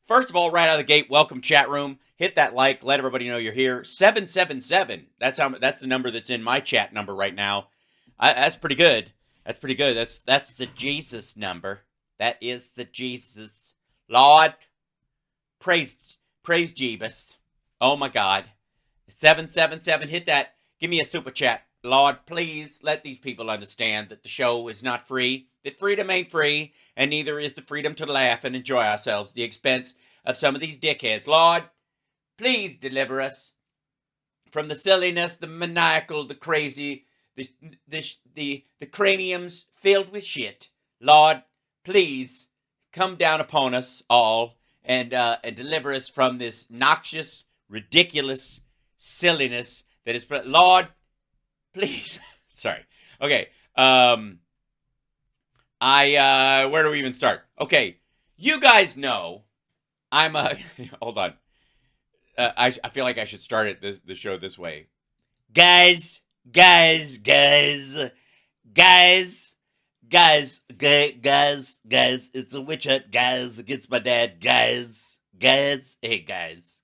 First of all, right out of the gate, welcome chat room. Hit that like, let everybody know you're here. 777. That's the number that's in my chat number right now. That's pretty good. That's pretty good. That's the Jesus number. That is the Jesus. Lord, praise Jeebus. Oh my God. 777. Hit that. Give me a super chat. Lord, please let these people understand that the show is not free, that freedom ain't free, and neither is the freedom to laugh and enjoy ourselves at the expense of some of these dickheads. Lord, please deliver us from the silliness, the maniacal, the crazy, the craniums filled with shit. Lord, please come down upon us all and deliver us from this noxious, ridiculous silliness that is. Lord, please. Sorry. Okay. Where do we even start? Okay. You guys know I'm a. Hold on. I feel like I should start it the show this way. Guys, it's a witch hunt, guys, against my dad, guys, hey, guys,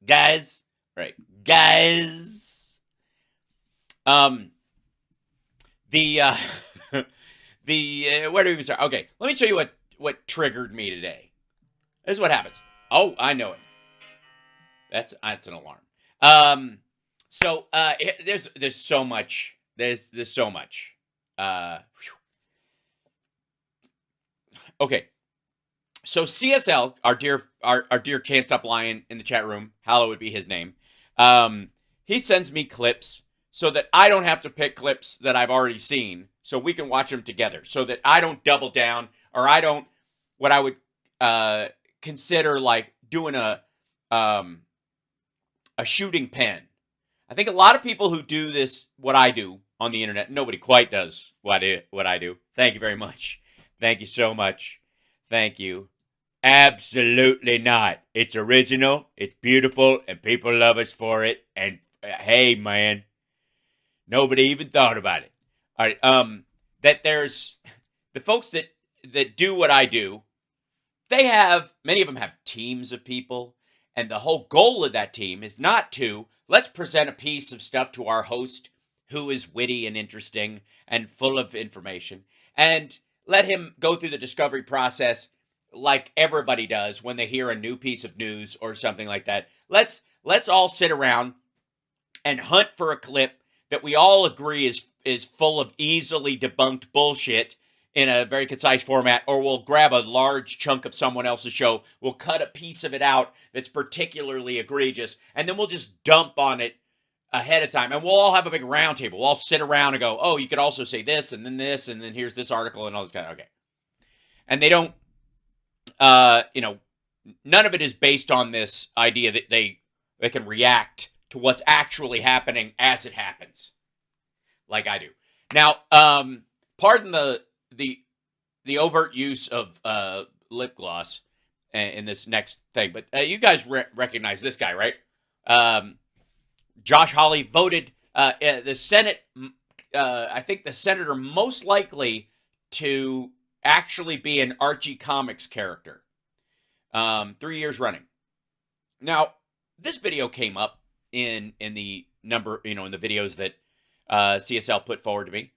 right, guys, where do we even start? Okay, let me show you what triggered me today. This is what happens. Oh, I know it. That's an alarm. So there's so much. There's so much. Okay. So CSL, our dear Can't Stop Lying in the chat room, hallowed would be his name. He sends me clips so that I don't have to pick clips that I've already seen, so we can watch them together, so that I don't double down, or I don't what I would consider like doing a shooting pen. I think a lot of people who do this, what I do on the internet, nobody quite does what I do. Thank you very much. Thank you so much. Thank you. Absolutely not. It's original, it's beautiful, and people love us for it. And hey, man, nobody even thought about it. All right. That there's the folks that do what I do. Many of them have teams of people. And the whole goal of that team is not to, let's present a piece of stuff to our host who is witty and interesting and full of information, and let him go through the discovery process like everybody does when they hear a new piece of news or something like that. Let's all sit around and hunt for a clip that we all agree is full of easily debunked bullshit in a very concise format, or we'll grab a large chunk of someone else's show, we'll cut a piece of it out that's particularly egregious, and then we'll just dump on it ahead of time, and we'll all have a big round table. We'll all sit around and go, oh, you could also say this, and then here's this article, and all this kind of, okay. And they don't, none of it is based on this idea that they can react to what's actually happening as it happens, like I do. Now, pardon the overt use of lip gloss in this next thing, but you guys recognize this guy, right? Josh Hawley voted the Senate. I think the senator most likely to actually be an Archie Comics character. 3 years running. Now, this video came up in the number, in the videos that CSL put forward to me,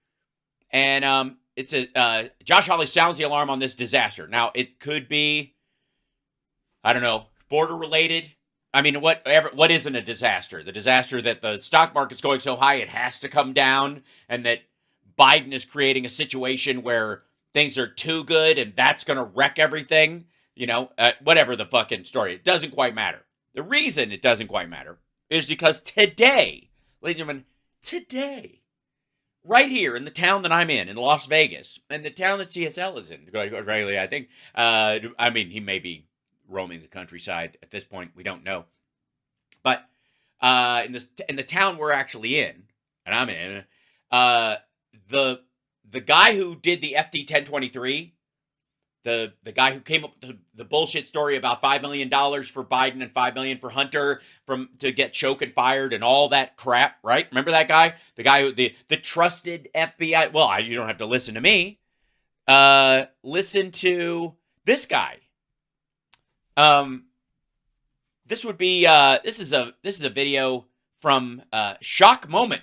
and it's a Josh Hawley sounds the alarm on this disaster. Now, it could be, I don't know, border related. I mean, what isn't a disaster? The disaster that the stock market's going so high it has to come down, and that Biden is creating a situation where things are too good and that's going to wreck everything. Whatever the fucking story. It doesn't quite matter. The reason it doesn't quite matter is because today, ladies and gentlemen, today, right here in the town that I'm in Las Vegas, and the town that CSL is in, regularly, I think. I mean, he may be roaming the countryside at this point. We don't know. But in the town we're actually in, and I'm in, the guy who did the FD 1023, the guy who came up with the bullshit story about $5 million for Biden and $5 million for Hunter to get choke and fired and all that crap, right? Remember that guy? The guy who the trusted FBI. Well, you don't have to listen to me. Listen to this guy. This would be this is a video from Shock Moment.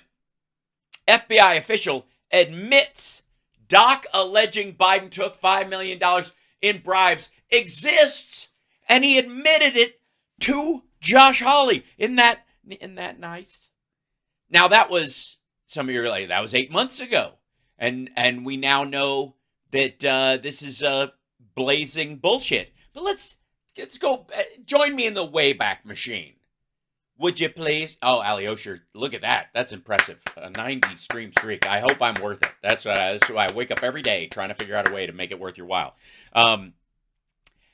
FBI official admits doc alleging Biden took $5 million in bribes exists, and he admitted it to Josh Hawley. Isn't that nice? Now that was, some of you are like, that was 8 months ago, and we now know that this is blazing bullshit. But let's go. Join me in the Wayback Machine. Would you please? Oh, Alyosha, look at that. That's impressive. A 90 stream streak. I hope I'm worth it. That's why I wake up every day trying to figure out a way to make it worth your while.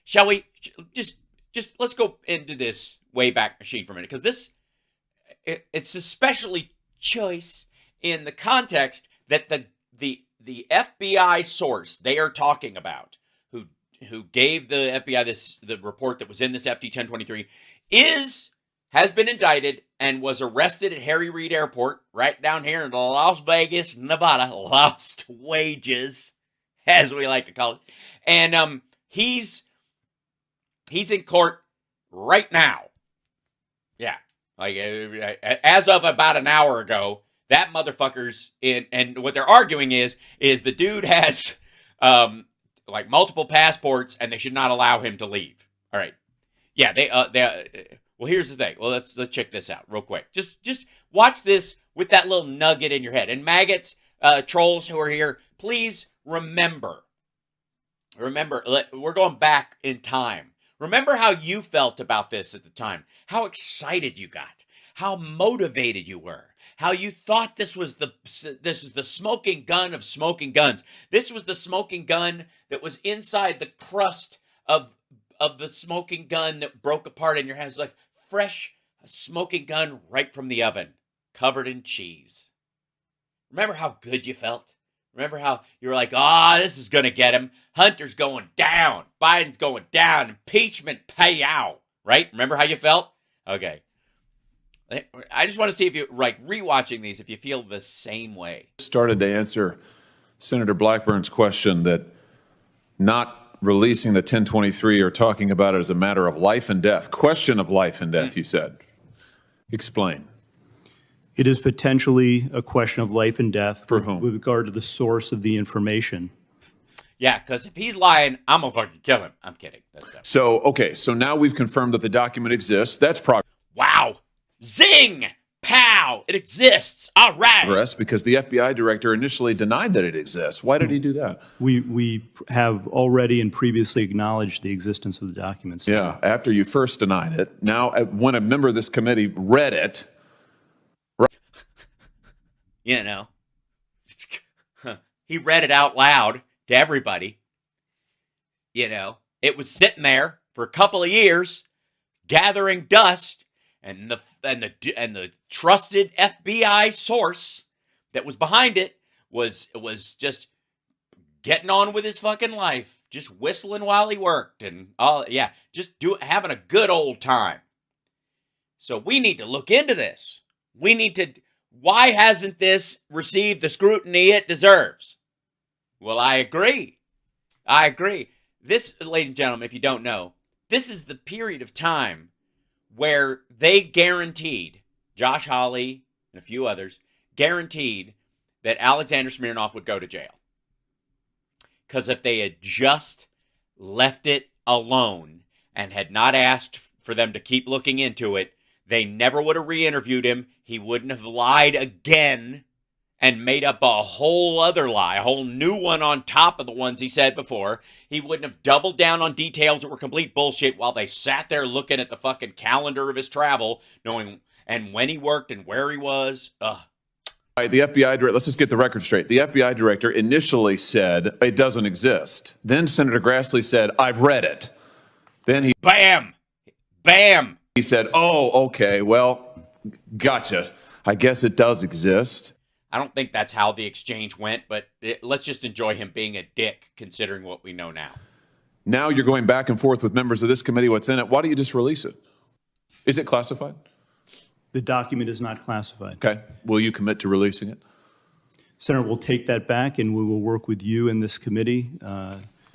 Shall we just let's go into this Wayback Machine for a minute, because it's especially choice in the context that the FBI source they are talking about, who gave the FBI the report that was in this FD 1023, has been indicted and was arrested at Harry Reid Airport right down here in Las Vegas, Nevada. Lost wages, as we like to call it. And he's in court right now. Yeah. Like as of about an hour ago, that motherfucker's in, and what they're arguing is the dude has like multiple passports and they should not allow him to leave. All right. Yeah, they well, here's the thing. Well, let's check this out real quick. Just watch this with that little nugget in your head. And maggots, trolls who are here, please remember, we're going back in time. Remember how you felt about this at the time. How excited you got. How motivated you were. How you thought this was the smoking gun of smoking guns. This was the smoking gun that was inside the crust of the smoking gun that broke apart in your hands, like fresh smoking gun right from the oven, covered in cheese. Remember how good you felt? Remember how you were like, this is going to get him. Hunter's going down. Biden's going down. Impeachment payout. Right? Remember how you felt? Okay. I just want to see if you, like, rewatching these, if you feel the same way. Started to answer Senator Blackburn's question that not releasing the 1023 or talking about it as a matter of life and death. Question of life and death, you said. Explain. It is potentially a question of life and death for whom? With regard to the source of the information. Yeah, because if he's lying, I'm going to fucking kill him. I'm kidding. So, okay, so now we've confirmed that the document exists. That's progress. Wow. Zing! Pow! It exists. All right. Progress, because the FBI director initially denied that it exists. Why did he do that? We have already and previously acknowledged the existence of the documents. Yeah, after you first denied it. Now, when a member of this committee read it, you know, he read it out loud to everybody. You know, it was sitting there for a couple of years, gathering dust, and the trusted FBI source that was behind it was just getting on with his fucking life, just whistling while he worked, and just having a good old time. So we need to look into this. Why hasn't this received the scrutiny it deserves? Well, I agree. This, ladies and gentlemen, if you don't know, this is the period of time where they guaranteed, Josh Hawley and a few others, guaranteed that Alexander Smirnoff would go to jail. Because if they had just left it alone and had not asked for them to keep looking into it, they never would have re-interviewed him. He wouldn't have lied again and made up a whole other lie, a whole new one on top of the ones he said before. He wouldn't have doubled down on details that were complete bullshit while they sat there looking at the fucking calendar of his travel, knowing and when he worked and where he was. Ugh. Right, the FBI director, let's just get the record straight. The FBI director initially said it doesn't exist. Then Senator Grassley said, I've read it. Then he... Bam! He said, oh, okay, well, gotcha. I guess it does exist. I don't think that's how the exchange went, but let's just enjoy him being a dick, considering what we know now. Now you're going back and forth with members of this committee, what's in it. Why don't you just release it? Is it classified? The document is not classified. Okay. Will you commit to releasing it? Senator, we'll take that back and we will work with you and this committee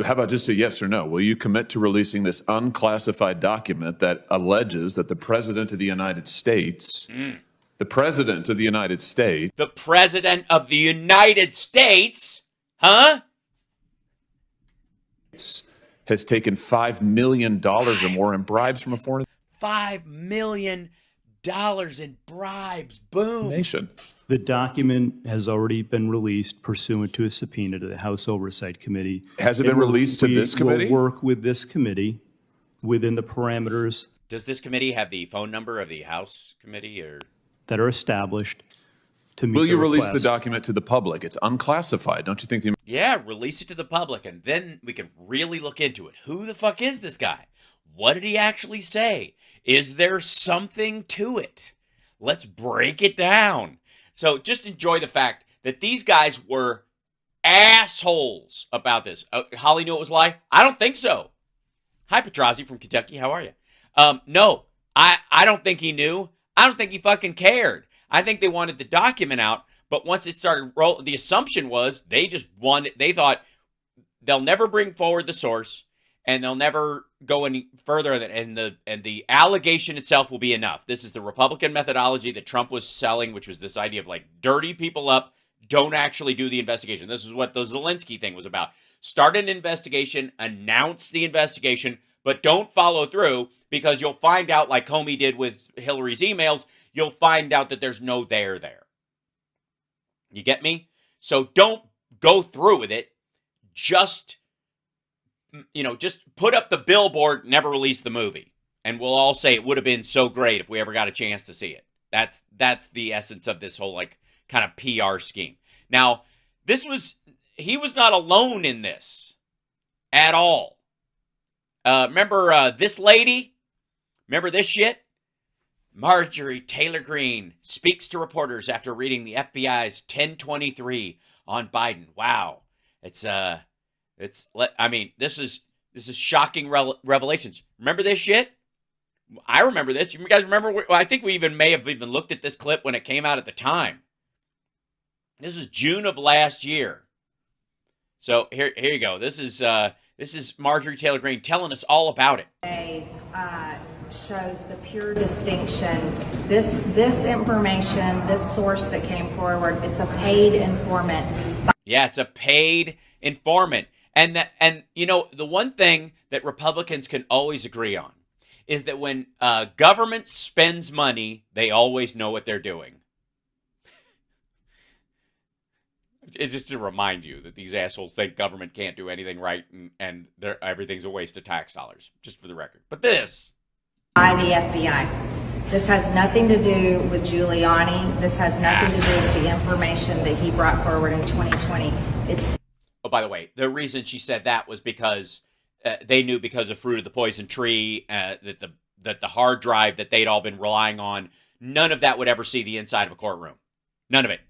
How about just a yes or no? Will you commit to releasing this unclassified document that alleges that the President of the United States, the President of the United States, The President of the United States, huh? has taken $5 million or more in bribes from a foreign $5 million in bribes. Boom. nation? The document has already been released pursuant to a subpoena to the House Oversight Committee. Has it been released to this committee? We'll work with this committee within the parameters Does this committee have the phone number of the House committee, or? that are established to meet Will the you release the request. document to the public? It's unclassified. Don't you think the Yeah, release it to the public, and then we can really look into it. Who the fuck is this guy? What did he actually say? Is there something to it? Let's break it down. So just enjoy the fact that these guys were assholes about this. Holly knew it was a lie? I don't think so. Hi, Petrazi from Kentucky. How are you? No, I don't think he knew. I don't think he fucking cared. I think they wanted the document out, but once it started rolling, the assumption was they just wanted, they thought they'll never bring forward the source and they'll never go any further, and the allegation itself will be enough. This is the Republican methodology that Trump was selling, which was this idea of like dirty people up, don't actually do the investigation. This is what the Zelensky thing was about. Start an investigation, announce the investigation, but don't follow through, because you'll find out, like Comey did with Hillary's emails, you'll find out that there's no there. You get me? So don't go through with it. Just put up the billboard, never release the movie. And we'll all say it would have been so great if we ever got a chance to see it. That's the essence of this whole like kind of PR scheme. Now, he was not alone in this at all. Remember this lady? Remember this shit? Marjorie Taylor Greene speaks to reporters after reading the FBI's 1023 on Biden. Wow. This is shocking revelations. Remember this shit? I remember this. You guys remember? I think we may have even looked at this clip when it came out at the time. This is June of last year. So here you go. This is Marjorie Taylor Greene telling us all about it. Shows the pure distinction. This information, this source that came forward, it's a paid informant. Yeah, it's a paid informant. And the one thing that Republicans can always agree on is that when government spends money, they always know what they're doing. It's just to remind you that these assholes think government can't do anything right, and everything's a waste of tax dollars, just for the record. But this... by the FBI. This has nothing to do with Giuliani. This has nothing to do with the information that he brought forward in 2020. Oh, by the way, the reason she said that was because they knew, because of Fruit of the Poison Tree, that the hard drive that they'd all been relying on, none of that would ever see the inside of a courtroom. None of it.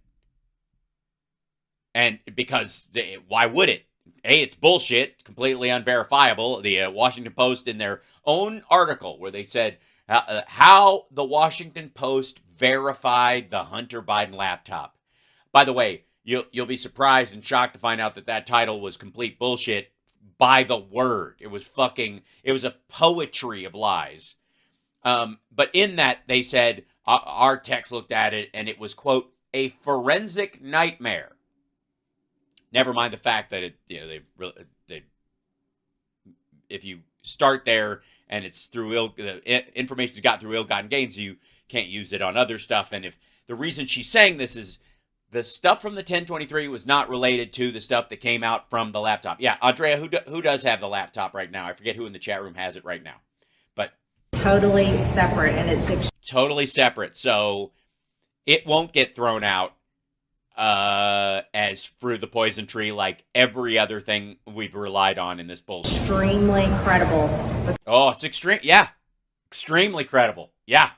And because, why would it? A, it's bullshit, completely unverifiable. The Washington Post, in their own article, where they said how the Washington Post verified the Hunter Biden laptop. By the way, you'll be surprised and shocked to find out that title was complete bullshit by the word. It was a poetry of lies. But in that, they said, our text looked at it, and it was, quote, a forensic nightmare. Never mind the fact that if you start there and it's through the information's got through ill-gotten gains, you can't use it on other stuff. And if the reason she's saying this is the stuff from the 1023 was not related to the stuff that came out from the laptop. Yeah, Andrea, who does have the laptop right now? I forget who in the chat room has it right now, but totally separate, and it's totally separate. So it won't get thrown out as Fruit of the Poison Tree, like every other thing we've relied on in this bullshit. Extremely credible. Oh, it's extreme. Yeah. Extremely credible. Yeah.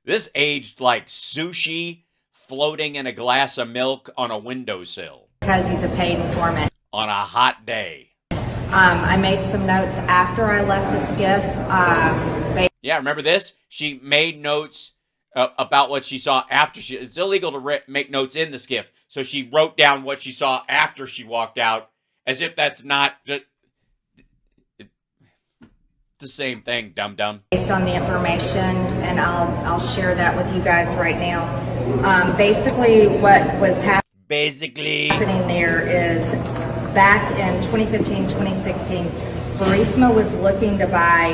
This aged like sushi floating in a glass of milk on a windowsill. Because he's a paid informant. On a hot day. I made some notes after I left the skiff. Yeah, remember this? She made notes about what she saw after it's illegal to make notes in the skiff. So she wrote down what she saw after she walked out, As if that's not just the same thing, dum-dum. Based on the information, and I'll share that with you guys right now. Basically, what was happening there is back in 2015, 2016, Burisma was looking to buy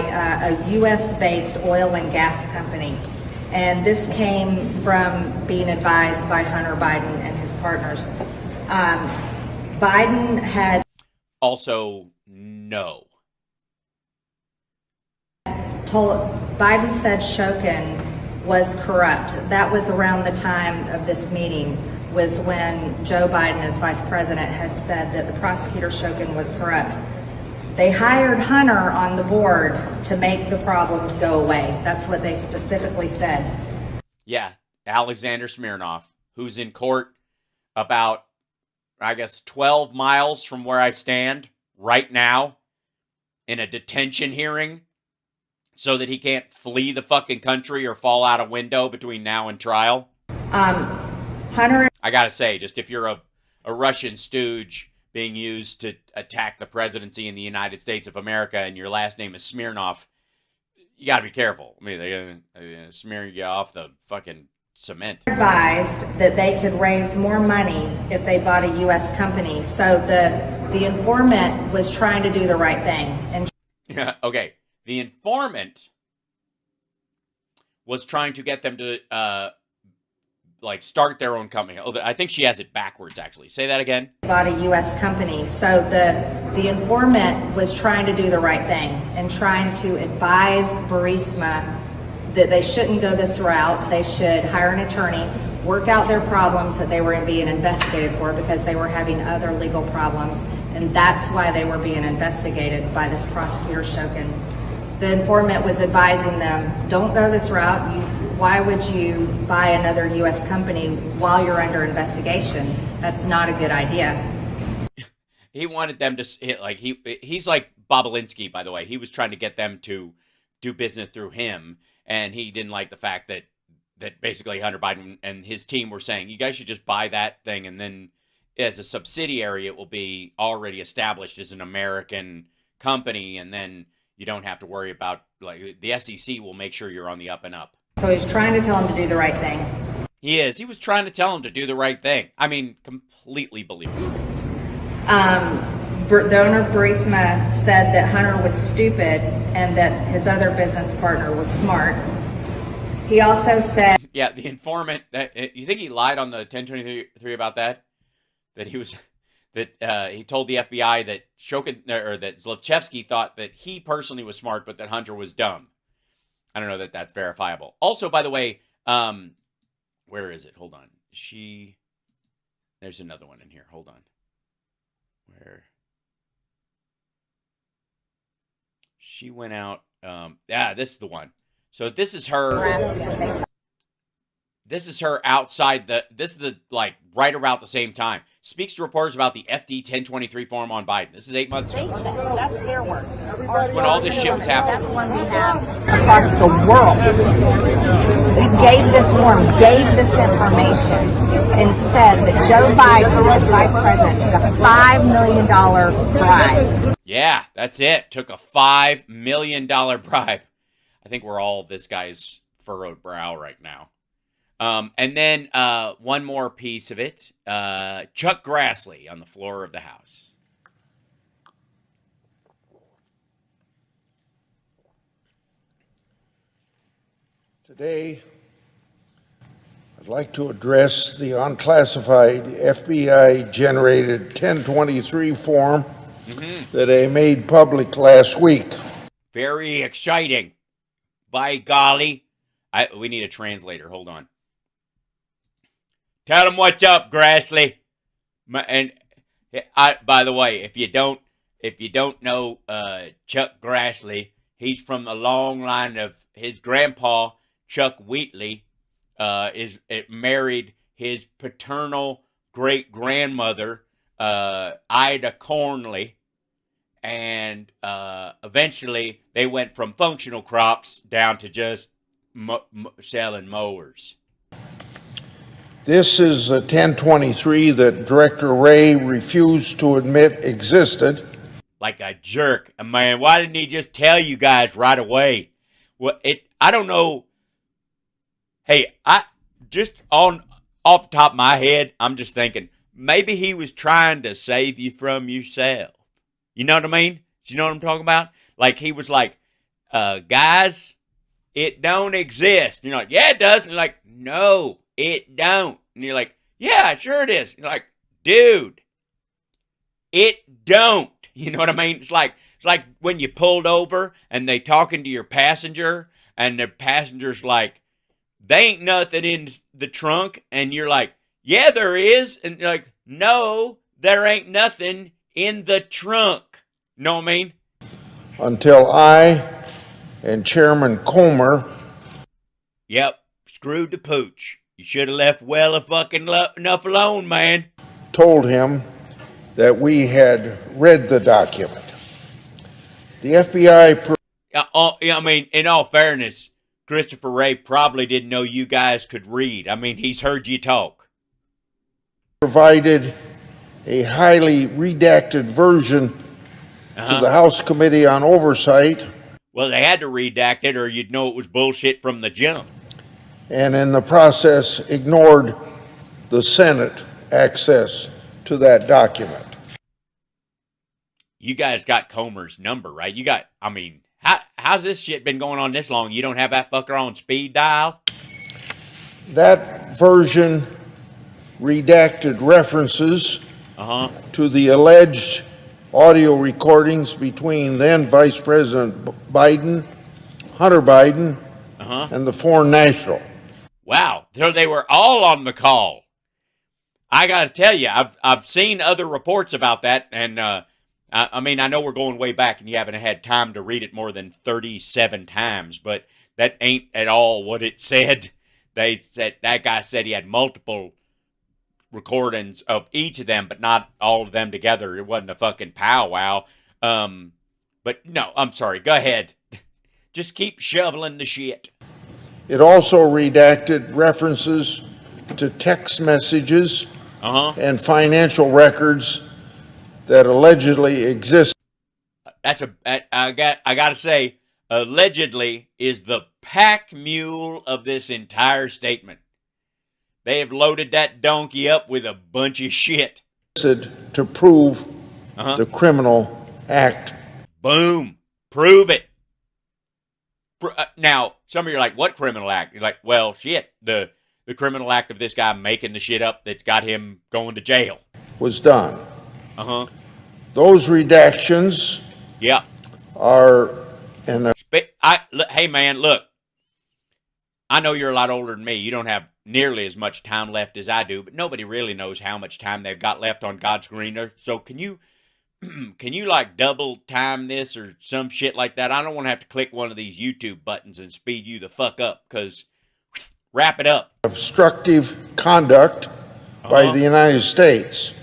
a U.S.-based oil and gas company. And this came from being advised by Hunter Biden and his partners. Biden had... Also, no. Biden said Shokin was corrupt. That was around the time of this meeting, was when Joe Biden, as vice president, had said that the prosecutor Shokin was corrupt. They hired Hunter on the board to make the problems go away. That's what they specifically said. Yeah, Alexander Smirnoff, who's in court about, I guess, 12 miles from where I stand right now in a detention hearing so that he can't flee the fucking country or fall out a window between now and trial. Hunter... I gotta say, just if you're a Russian stooge being used to attack the presidency in the United States of America and your last name is Smirnoff, you gotta be careful. I mean, they're gonna smear you off the fucking cement. Advised that they could raise more money if they bought a U.S. company. So the informant was trying to do the right thing. And yeah, okay. The informant was trying to get them to start their own company. Oh, I think she has it backwards, actually. Say that again. Bought a U.S. company. So the informant was trying to do the right thing and trying to advise Burisma that they shouldn't go this route. They should hire an attorney, work out their problems that they were being investigated for because they were having other legal problems. And that's why they were being investigated by this prosecutor Shokin. The informant was advising them, don't go this route. Why would you buy another U.S. company while you're under investigation? That's not a good idea. He wanted them to, he's like Bobolinsky, by the way. He was trying to get them to do business through him, and he didn't like the fact that basically Hunter Biden and his team were saying, you guys should just buy that thing, and then as a subsidiary, it will be already established as an American company, and then you don't have to worry about, the SEC will make sure you're on the up and up. So he's trying to tell him to do the right thing. He is. He was trying to tell him to do the right thing. I mean, completely believable. The owner of Burisma said that Hunter was stupid and that his other business partner was smart. He also said... Yeah, the informant, you think he lied on the 1023 about that? That he was... That he told the FBI that Shokin, or that Zlochevsky thought that he personally was smart, but that Hunter was dumb. I don't know that that's verifiable. Also, by the way, where is it? Hold on. There's another one in here. Hold on. Where? She went out. This is the one. So this is her. This is her outside this is the, right around the same time. Speaks to reporters about the FD 1023 form on Biden. This is 8 months ago. That's their words. That's when all this shit was happening. That's one we have across the world. He gave this form, gave this information, and said that Joe Biden, as vice president, took a $5 million bribe. Yeah, that's it. Took a $5 million bribe. I think we're all this guy's furrowed brow right now. And then one more piece of it. Chuck Grassley on the floor of the House. Today, I'd like to address the unclassified FBI-generated 1023 form that I made public last week. Very exciting. By golly. We need a translator. Hold on. Tell them what's up, Grassley. And by the way, if you don't know Chuck Grassley, he's from a long line of his grandpa, Chuck Wheatley, married his paternal great grandmother, Ida Cornley, and eventually they went from functional crops down to just selling mowers. This is a 1023 that Director Ray refused to admit existed. Like a jerk. Man, why didn't he just tell you guys right away? Well, I don't know. Hey, I just off the top of my head, I'm just thinking maybe he was trying to save you from yourself. You know what I mean? Do you know what I'm talking about? Like he was like, guys, it don't exist. And you're like, yeah, it does. And you're like, no, it don't. And you're like, yeah, sure it is. And you're like, dude, it don't. You know what I mean? It's like when you pulled over and they talking to your passenger and the passenger's like, they ain't nothing in the trunk. And you're like, yeah, there is. And you're like, no, there ain't nothing in the trunk. You know what I mean? Until I and Chairman Comer. Yep, screwed the pooch. You should have left well enough alone, man. Told him that we had read the document. The FBI. I mean, in all fairness, Christopher Wray probably didn't know you guys could read. I mean, he's heard you talk. Provided a highly redacted version to the House Committee on Oversight. Well, they had to redact it or you'd know it was bullshit from the jump. And in the process ignored the Senate access to that document. You guys got Comer's number, right? I mean, how's this shit been going on this long? You don't have that fucker on speed dial? That version redacted references to the alleged audio recordings between then Vice President Biden, Hunter Biden, and the foreign national. Wow, so they were all on the call. I got to tell you, I've seen other reports about that, and I mean, I know we're going way back, and you haven't had time to read it more than 37 times, but that ain't at all what it said. They said that guy said he had multiple recordings of each of them, but not all of them together. It wasn't a fucking powwow. But no, I'm sorry. Go ahead. Just keep shoveling the shit. It also redacted references to text messages and financial records that allegedly exist. I got to say, allegedly is the pack mule of this entire statement. They have loaded that donkey up with a bunch of shit. To prove the criminal act. Boom. Prove it. Now, some of you are like, what criminal act? You're like, well, shit. The criminal act of this guy making the shit up that's got him going to jail. Was done. Those redactions are in a... Hey, man, look. I know you're a lot older than me. You don't have nearly as much time left as I do, but nobody really knows how much time they've got left on God's green earth. So can you like double time this or some shit like that? I don't want to have to click one of these YouTube buttons and speed you the fuck up, because wrap it up. Obstructive conduct by the United States.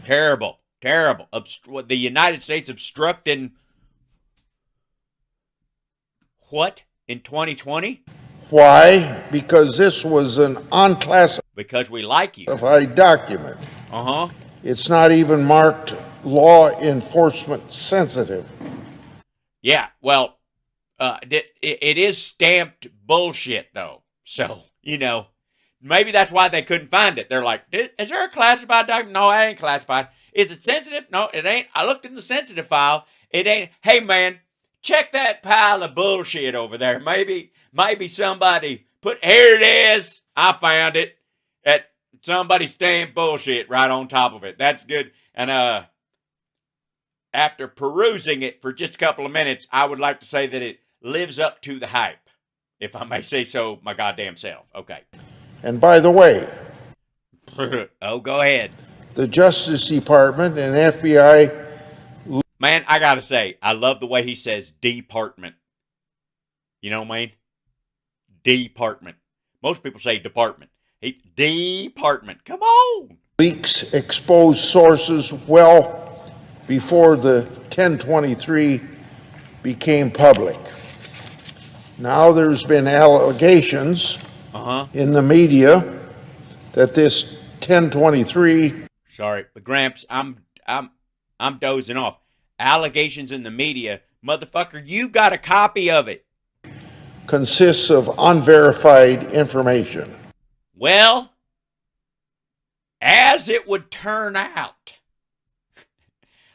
Terrible. The United States obstructing what in 2020? Why? Because this was an unclassified. Because we like you. Document. It's not even marked law enforcement sensitive. Yeah, well, it is stamped bullshit though. So, maybe that's why they couldn't find it. They're like, is there a classified document? No, it ain't classified. Is it sensitive? No, it ain't. I looked in the sensitive file. It ain't. Hey, man, check that pile of bullshit over there. Maybe somebody here it is. I found it. That somebody stamped bullshit right on top of it. That's good. And after perusing it for just a couple of minutes, I would like to say that it lives up to the hype, if I may say so my goddamn self. Okay. And by the way, oh, go ahead. The Justice Department and FBI. Man, I gotta say, I love the way he says department. You know what I mean? Department. Most people say department. Department. Come on. Leaks exposed sources well before the 1023 became public. Now there's been allegations in the media that this 1023 Sorry, but Gramps, I'm dozing off. Allegations in the media, motherfucker, you got a copy of it. consists of unverified information. Well, as it would turn out,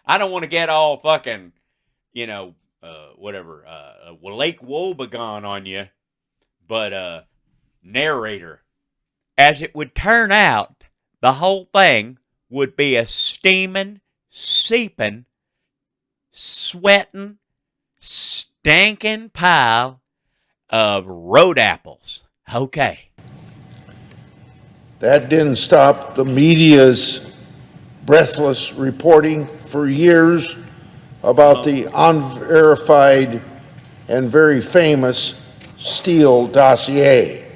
I don't want to get all fucking, whatever, Lake Wobegon on you, but narrator, as it would turn out, the whole thing would be a steaming, seeping, sweating, stankin' pile of road apples. Okay. That didn't stop the media's breathless reporting for years about the unverified and very famous Steele dossier.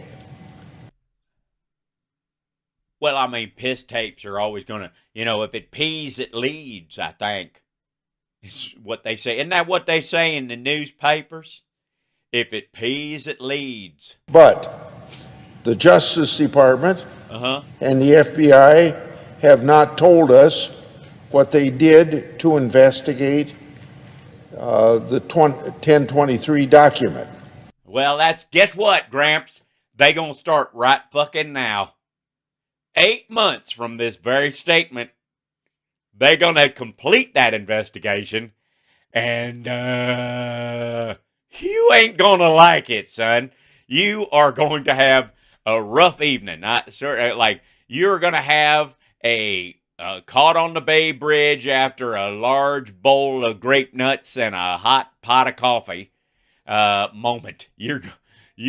Well, I mean, piss tapes are always going to, if it pees, it leads, I think. It's what they say. Isn't that what they say in the newspapers? If it pees, it leads. But the Justice Department and the FBI have not told us what they did to investigate the 1023 document. Well, guess what, Gramps? They gonna start right fucking now. 8 months from this very statement, they gonna complete that investigation, and you ain't gonna like it, son. You are going to have a rough evening. You're gonna have a caught on the Bay Bridge after a large bowl of grape nuts and a hot pot of coffee moment. You're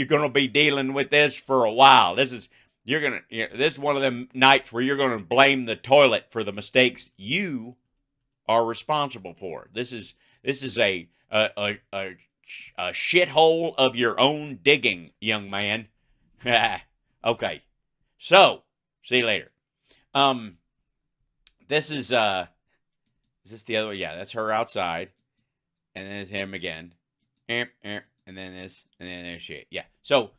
gonna be dealing with this for a while. This is one of them nights where you're gonna blame the toilet for the mistakes you are responsible for. This is a shithole of your own digging, young man. Okay, so see you later. This is this the other way? Yeah, that's her outside, and then it's him again, and then this, and then there's shit. Yeah. So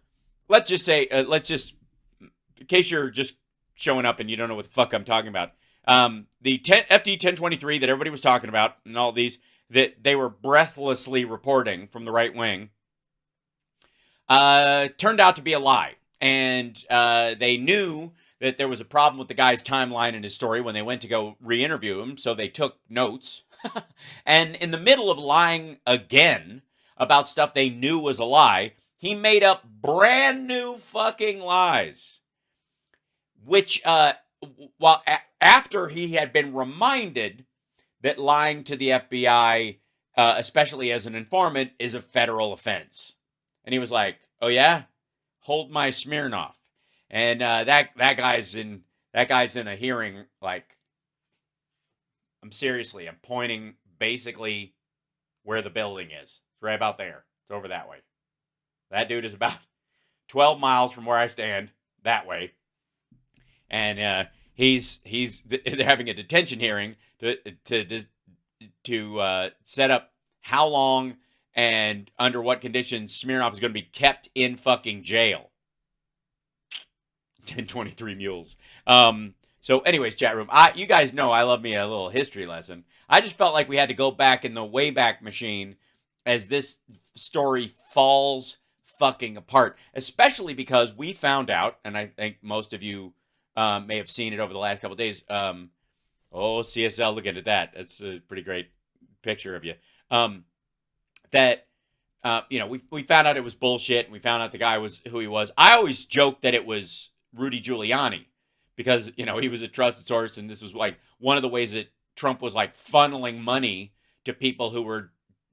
let's just say, in case you're just showing up and you don't know what the fuck I'm talking about, the FD 1023 that everybody was talking about, and all these that they were breathlessly reporting from the right wing, turned out to be a lie, and they knew that there was a problem with the guy's timeline and his story when they went to go re-interview him, so they took notes. And in the middle of lying again about stuff they knew was a lie, he made up brand new fucking lies. Which, after he had been reminded that lying to the FBI, especially as an informant, is a federal offense. And he was like, oh yeah? Hold my Smirnoff. And that guy's in a hearing, like, I'm pointing basically where the building is. It's right about there. It's over that way. That dude is about 12 miles from where I stand, that way. And they're having a detention hearing to set up how long and under what conditions Smirnoff is going to be kept in fucking jail. 1023 mules. So anyways, chat room, you guys know I love me a little history lesson. I just felt like we had to go back in the Wayback Machine as this story falls fucking apart, especially because we found out, and I think most of you may have seen it over the last couple of days. CSL, look at that. That's a pretty great picture of you. We found out it was bullshit, and we found out the guy was who he was. I always joked that it was Rudy Giuliani because, he was a trusted source, and this was like one of the ways that Trump was like funneling money to people who were,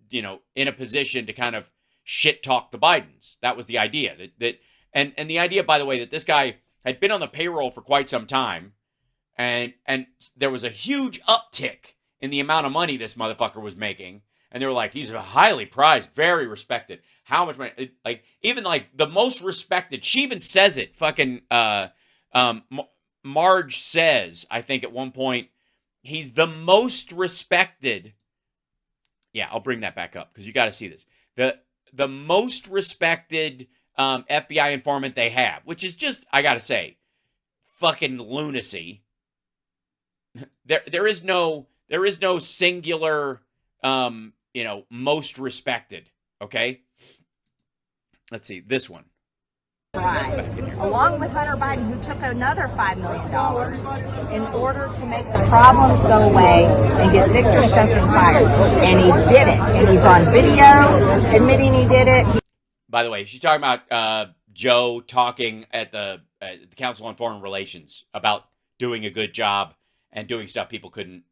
in a position to kind of shit talk the Bidens. That was the idea. And the idea, by the way, that this guy had been on the payroll for quite some time, and there was a huge uptick in the amount of money this motherfucker was making. And they were like, he's highly prized, very respected. How much money? Even the most respected. She even says it. Fucking Marge says, I think at one point, he's the most respected. Yeah, I'll bring that back up because you got to see this. The most respected FBI informant they have, which is just, I got to say, fucking lunacy. There is no singular, most respected. Okay. Let's see this one. Along with Hunter Biden, who took another $5 million in order to make the problems go away and get Victor Shokin fired. And he did it. And he's on video admitting he did it. By the way, she's talking about Joe talking at the Council on Foreign Relations about doing a good job and doing stuff people couldn't,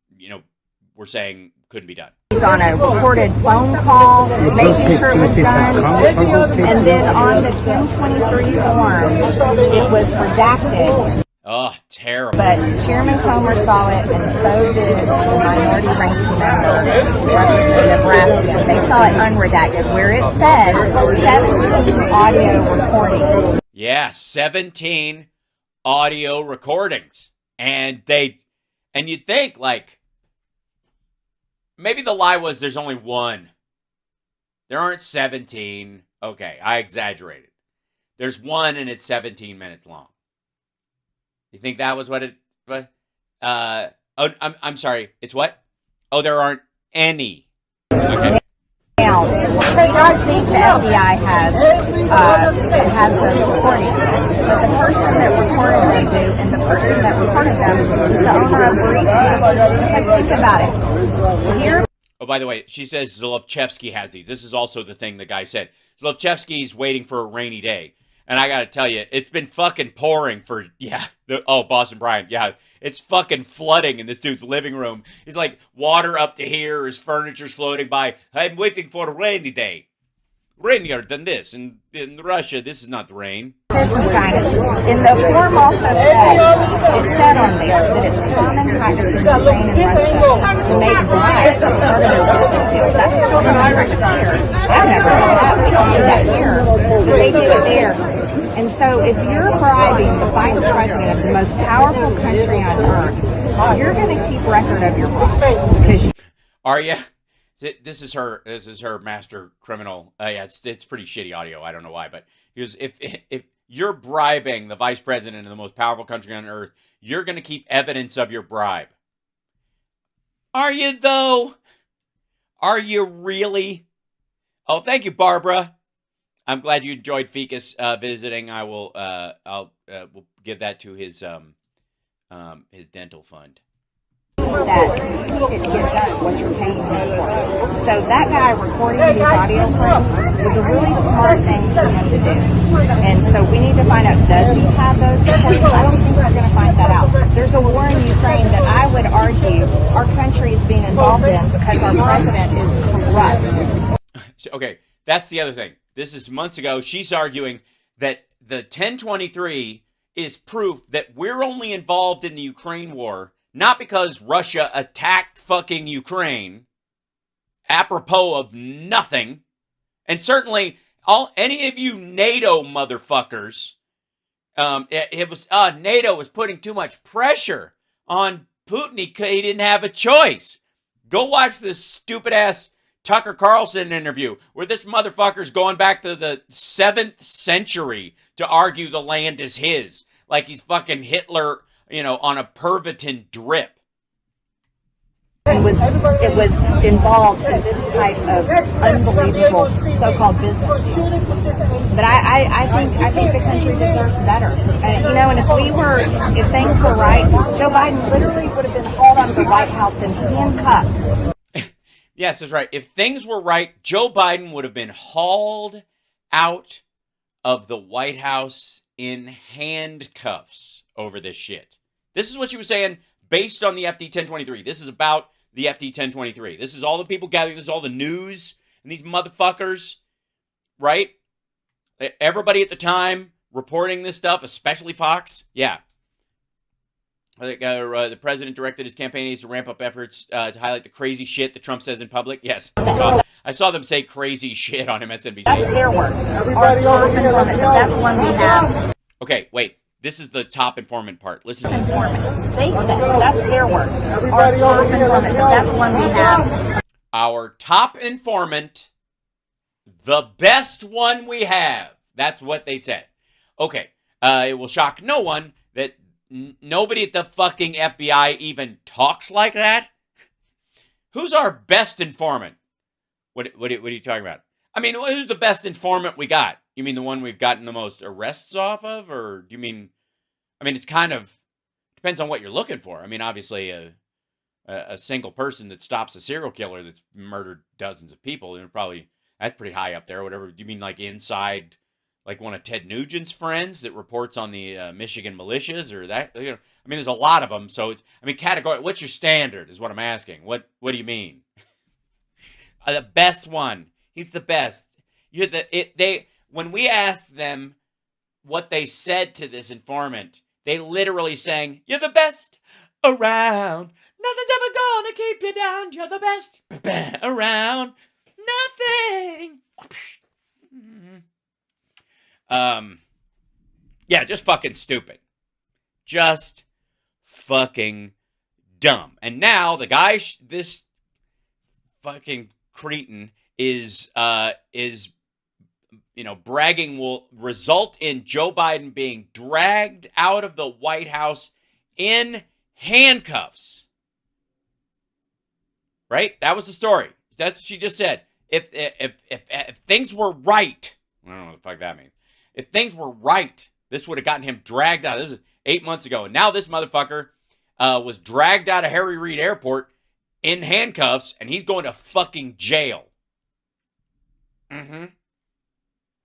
were saying couldn't be done. He's on a recorded phone call, making sure it was done. And then on the 1023 form, it was redacted. Oh, terrible. But Chairman Comer saw it, and so did the minority ranking member, Representative Raskin. They saw it unredacted, where it said 17 audio recordings. Yeah, 17 audio recordings. And you'd think, like, maybe the lie was there's only one. There aren't 17. Okay, I exaggerated. There's one, and it's 17 minutes long. You think that was what it was? I'm sorry. It's what? Oh, there aren't any. Okay. Now, I think the FBI has those recordings, but the person that recorded them and the person that recorded them is the owner of Burisma. Because think about it. Here. Oh, by the way, she says Zlovchevsky has these. This is also the thing the guy said. Zlovchevsky's waiting for a rainy day. And I got to tell you, it's been fucking pouring for, Boston Brian. Yeah, it's fucking flooding in this dude's living room. He's like, water up to here, his furniture's floating by. I'm waiting for a rainy day. Rainier than this. And in Russia, this is not rain. And the form also said on there that it's common practice in Ukraine and Russia to make bribes as part of their business deals. That's common practice here. I've never heard that. We don't do that here. But they do it there. And so if you're bribing the vice president of the most powerful country on earth, you're going to keep record of your bribe. Are you? This is her master criminal. It's pretty shitty audio. I don't know why, but he was, if you're bribing the vice president of the most powerful country on earth, you're going to keep evidence of your bribe. Are you though? Are you really? Oh, thank you, Barbara. I'm glad you enjoyed Ficus visiting. I will we'll give that to his dental fund. That you can get what you're paying him for. So that guy recording these audio clips was a really smart thing for him to do. And so we need to find out, does he have those recordings? I don't think we're going to find that out. There's a war in Ukraine that I would argue our country is being involved in because our president is corrupt. Okay, that's the other thing. This is months ago. She's arguing that the 1023 is proof that we're only involved in the Ukraine war not because Russia attacked fucking Ukraine, apropos of nothing, and certainly any of you NATO motherfuckers, it was NATO was putting too much pressure on Putin. He didn't have a choice. Go watch this stupid ass Tucker Carlson interview where this motherfucker's going back to the 7th century to argue the land is his, like he's fucking Hitler, on a Pervitin drip. It was involved in this type of unbelievable so-called business deals. But I think the country deserves better. And if things were right, Joe Biden literally would have been hauled out of the White House in handcuffs. Yes, that's right. If things were right, Joe Biden would have been hauled out of the White House in handcuffs over this shit. This is what she was saying based on the FD 1023. This is about the FD 1023. This is all the people gathering. This is all the news and these motherfuckers, right? Everybody at the time reporting this stuff, especially Fox. Yeah. I think the president directed his campaign aides to ramp up efforts to highlight the crazy shit that Trump says in public. Yes, I saw them say crazy shit on MSNBC. That's their words. Our top informant, the best one we have. Okay, wait. This is the top informant part. Listen to this. They said that's their words. Our top informant, the best one we have. Our top informant, the best one we have. That's what they said. Okay, it will shock no one that nobody at the fucking FBI even talks like that. Who's our best informant? What are you talking about? I mean, who's the best informant we got? You mean the one we've gotten the most arrests off of? Or do you mean, I mean, it's kind of, depends on what you're looking for. I mean, obviously a single person that stops a serial killer that's murdered dozens of people, and probably, that's pretty high up there, whatever. Do you mean like inside, like one of Ted Nugent's friends that reports on the Michigan militias or that? You know, I mean, there's a lot of them. So it's, I mean, category, what's your standard is what I'm asking. What do you mean? The best one. He's the best. When we asked them what they said to this informant, they literally sang, "You're the best around. Nothing's ever gonna keep you down. You're the best around. Nothing." Yeah, just fucking stupid. Just fucking dumb. And now the guy, this fucking cretin is bragging will result in Joe Biden being dragged out of the White House in handcuffs. Right? That was the story. That's what she just said. If things were right, I don't know what the fuck that means. If things were right, this would have gotten him dragged out. This is 8 months ago. And now this motherfucker was dragged out of Harry Reid Airport in handcuffs, and he's going to fucking jail.